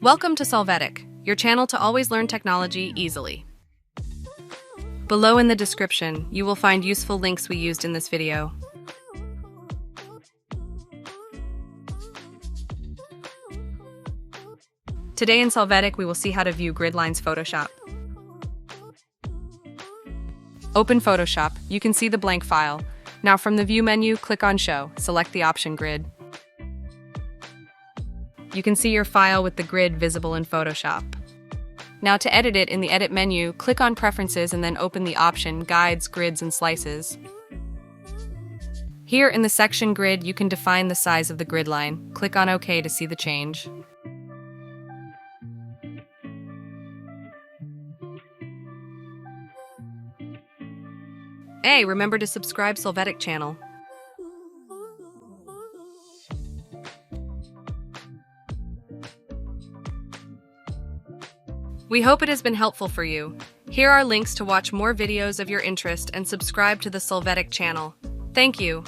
Welcome to Solvetic, your channel to always learn technology easily. Below in the description, you will find useful links we used in this video. Today in Solvetic, we will see how to view grid lines Photoshop. Open Photoshop, you can see the blank file. Now from the View menu, click on Show, select the option Grid. You can see your file with the grid visible in Photoshop. Now to edit it in the Edit menu, click on Preferences and then open the option Guides, Grids, and Slices. Here in the section Grid, you can define the size of the grid line. Click on OK to see the change. Hey, remember to subscribe Solvetic channel. We hope it has been helpful for you. Here are links to watch more videos of your interest and subscribe to the Solvetic channel. Thank you.